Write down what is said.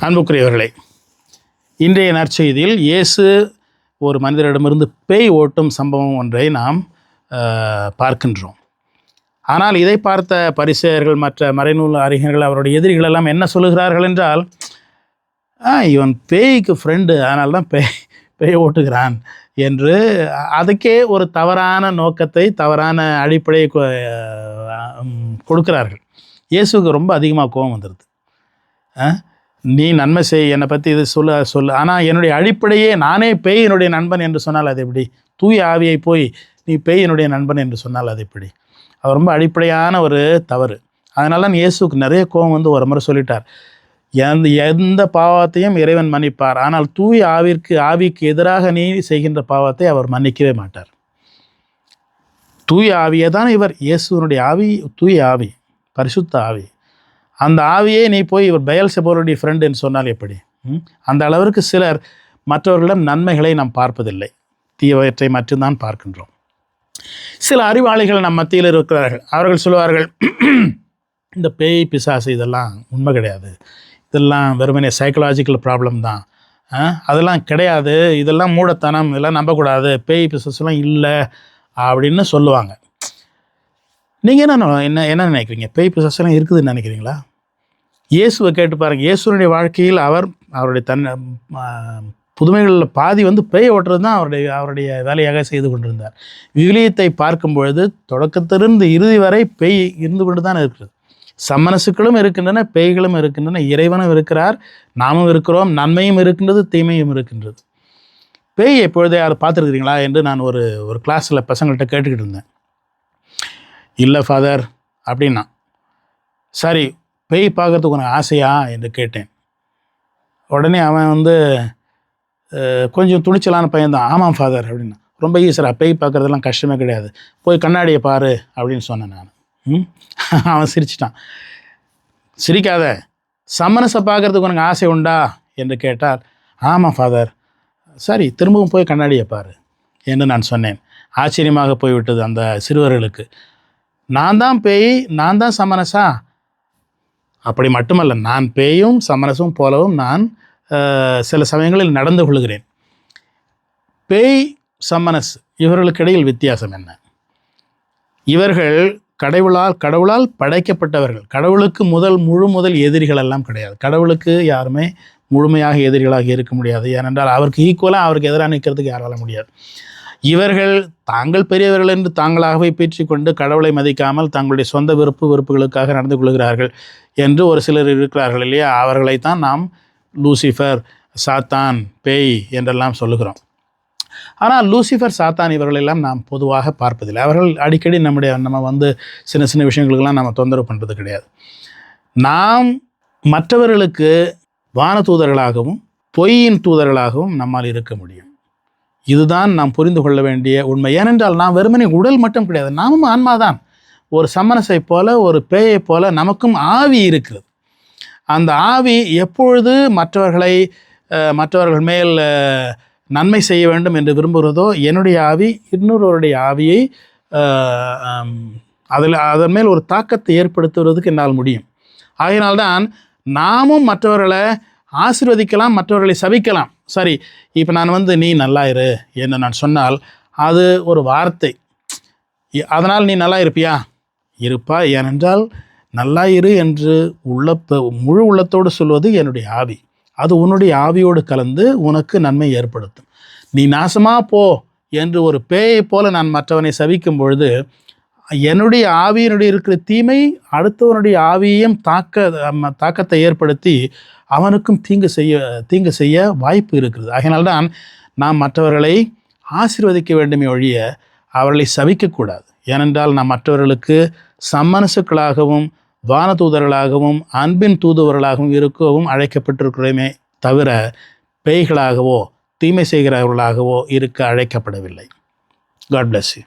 அன்புக்குரியவர்களே, இன்றைய நற்செய்தியில் இயேசு ஒரு மனிதரிடமிருந்து பேய் ஓட்டும் சம்பவம் ஒன்றை நாம் பார்க்கின்றோம். ஆனால் இதை பார்த்த பரிசேயர்கள், மற்ற மறைநூல் அறிஞர்கள், அவருடைய எதிரிகள் எல்லாம் என்ன சொல்லுகிறார்கள் என்றால், இவன் பேய்க்கு ஃப்ரெண்டு, அதனால தான் பேய் ஓட்டுகிறான் என்று அதுக்கே ஒரு தவறான நோக்கத்தை, தவறான அடிப்படையை கொடுக்கிறார்கள். இயேசுக்கு ரொம்ப அதிகமாக கோபம் வந்துடுது. நீ நன்மை செய், என்னை பற்றி இது சொல்லு, ஆனால் என்னுடைய அடிப்படையே நானே பேய் என்னுடைய நண்பன் என்று சொன்னால் அது எப்படி? தூய ஆவியை போய் நீ பேய் என்னுடைய நண்பன் என்று சொன்னால் அது எப்படி? அது ரொம்ப அடிப்படையான ஒரு தவறு. அதனால தான் இயேசுக்கு நிறைய கோபம் வந்து ஒரு முறை சொல்லிட்டார், எந்த பாவத்தையும் இறைவன் மன்னிப்பார், ஆனால் தூய ஆவிக்கு எதிராக நீ செய்கின்ற பாவத்தை அவர் மன்னிக்கவே மாட்டார். தூய ஆவியை தான் இயேசுனுடைய ஆவி, தூய ஆவி, பரிசுத்த ஆவி. அந்த ஆவியே நீ போய் இவர் பெயல்செபூலுடைய ஃப்ரெண்ட் என்று சொன்னால் எப்படி? அந்த அளவிற்கு சிலர் மற்றவர்களிடம் நன்மைகளை நாம் பார்ப்பதில்லை, தீயவற்றை மட்டும்தான் பார்க்கின்றோம். சில அறிவாளிகள் நம் மத்தியில் இருக்கிறார்கள். அவர்கள் சொல்லுவார்கள், இந்த பேய் பிசாசு இதெல்லாம் உண்மை கிடையாது, இதெல்லாம் வெறுமனே சைக்கலாஜிக்கல் ப்ராப்ளம் தான், அதெல்லாம் கிடையாது, இதெல்லாம் மூடத்தனம், இதெல்லாம் நம்பக்கூடாது, பேய் பிசாசுலாம் இல்லை அப்படின்னு சொல்லுவாங்க. நீங்கள் என்ன நினைக்கிறீங்க? பேய் பிசாசுலாம் இருக்குதுன்னு நினைக்கிறீங்களா? இயேசுவை கேட்டு பாருங்கள். இயேசுனுடைய வாழ்க்கையில் அவருடைய புதுமைகளில் பாதி வந்து பேய் ஓட்டுறது தான் அவருடைய வேலையாக செய்து கொண்டிருந்தார். விவிலியத்தை பார்க்கும் பொழுது தொடக்கத்திலிருந்து இறுதி வரை பேய் இருந்து கொண்டு தான் இருக்கிறது. சம்மனசுக்களும் இருக்கின்றன, பேய்களும் இருக்கின்றன, இறைவனும் இருக்கிறார், நாமும் இருக்கிறோம், நன்மையும் இருக்கின்றது, தீமையும் இருக்கின்றது. பேய் எப்பொழுதே யார் பார்த்துருக்குறீங்களா என்று நான் ஒரு கிளாஸில் பசங்கள்கிட்ட கேட்டுக்கிட்டு இருந்தேன். இல்லை ஃபாதர் அப்படின்னா. சரி, பேய் பார்க்கறதுக்கு உனக்கு ஆசையா என்று கேட்டேன். உடனே அவன் வந்து கொஞ்சம் துணிச்சலான பையன்தான். ஆமாம் ஃபாதர் அப்படின்னா. ரொம்ப ஈஸியாக, பேய் பார்க்குறதெல்லாம் கஷ்டமே கிடையாது, போய் கண்ணாடியை பாரு அப்படின்னு சொன்னேன் நான். அவன் சிரிச்சிட்டான். சிரிக்காத, சம்மனஸை பார்க்குறதுக்கு உனக்கு ஆசை உண்டா என்று கேட்டால், ஆமாம் ஃபாதர். சரி, திரும்பவும் போய் கண்ணாடியை பாரு என்று நான் சொன்னேன். ஆச்சரியமாக போய்விட்டது அந்த சிறுவர்களுக்கு. நான் தான் பேய், நான் தான் சம்மனஸா? அப்படி மட்டுமல்ல, நான் பேயும் சமரசும் போலவும் நான் சில சமயங்களில் நடந்து கொள்கிறேன். பேய், சம்மனஸ் இவர்களுக்கிடையில் வித்தியாசம் என்ன? இவர்கள் கடவுளால் படைக்கப்பட்டவர்கள். கடவுளுக்கு முழு எதிரிகள் எல்லாம் கிடையாது. கடவுளுக்கு யாருமே முழுமையாக எதிரிகளாக இருக்க முடியாது. ஏனென்றால் அவருக்கு ஈக்குவலாக அவருக்கு எதிராக நிற்கிறதுக்கு யாரால முடியாது. இவர்கள் தாங்கள் பெரியவர்கள் என்று தாங்களாகவே பேற்றிக்கொண்டு கடவுளை மதிக்காமல் தங்களுடைய சொந்த வெறுப்புகளுக்காக நடந்து கொள்கிறார்கள் என்று ஒரு சிலர் இருக்கிறார்கள் இல்லையா? அவர்களைத்தான் நாம் லூசிஃபர், சாத்தான், பேய் என்றெல்லாம் சொல்லுகிறோம். ஆனால் லூசிஃபர், சாத்தான் இவர்களெல்லாம் நாம் பொதுவாக பார்ப்பதில்லை. அவர்கள் அடிக்கடி நம்ம வந்து சின்ன விஷயங்களுக்கெல்லாம் நம்ம தொந்தரவு பண்ணுறது கிடையாது. நாம் மற்றவர்களுக்கு வான தூதர்களாகவும் பொய்யின் தூதர்களாகவும் நம்மால் இருக்க முடியும். இதுதான் நாம் புரிந்து கொள்ள வேண்டிய உண்மை. ஏனென்றால் நாம் வெறுமனே உடல் மட்டும் கிடையாது, நாமும் ஆன்மாதான். ஒரு சம்மனஸை போல, ஒரு பேயை போல நமக்கும் ஆவி இருக்கிறது. அந்த ஆவி எப்பொழுது மற்றவர்கள் மேல் நன்மை செய்ய வேண்டும் என்று விரும்புகிறதோ, என்னுடைய ஆவி இன்னொருவருடைய ஆவியை அதன் மேல் ஒரு தாக்கத்தை ஏற்படுத்துவதற்கு என்னால் முடியும். ஆகையினால்தான் நாமும் மற்றவர்களை ஆசீர்வதிக்கலாம், மற்றவர்களை சபிக்கலாம். சரி, இப்போ நான் வந்து நீ நல்லா இரு என்று நான் சொன்னால் அது ஒரு வார்த்தை. அதனால் நீ நல்லா இருப்பியா? இருப்பா. ஏனென்றால் நல்லா இரு என்று முழு உள்ளத்தோடு சொல்வது என்னுடைய ஆவி. அது உன்னுடைய ஆவியோடு கலந்து உனக்கு நன்மை ஏற்படுத்தும். நீ நாசமாக போ என்று ஒரு பேயை போல நான் மற்றவனை சபிக்கும் பொழுது என்னுடைய ஆவியினுடைய இருக்கிற தீமை அடுத்தவனுடைய ஆவியையும் தாக்கத்தை ஏற்படுத்தி அவனுக்கும் தீங்கு செய்ய வாய்ப்பு இருக்கிறது. ஆகையினால்தான் நாம் மற்றவர்களை ஆசீர்வதிக்க வேண்டுமே ஒழிய அவர்களை சபிக்கக்கூடாது. ஏனென்றால் நாம் மற்றவர்களுக்கு சம்மனசுக்களாகவும் வான தூதர்களாகவும் அன்பின் தூதுவர்களாகவும் இருக்கவும் அழைக்கப்பட்டிருக்கிறோமே தவிர பேய்களாகவோ தீமை செய்கிறவர்களாகவோ இருக்க அழைக்கப்படவில்லை. God bless you.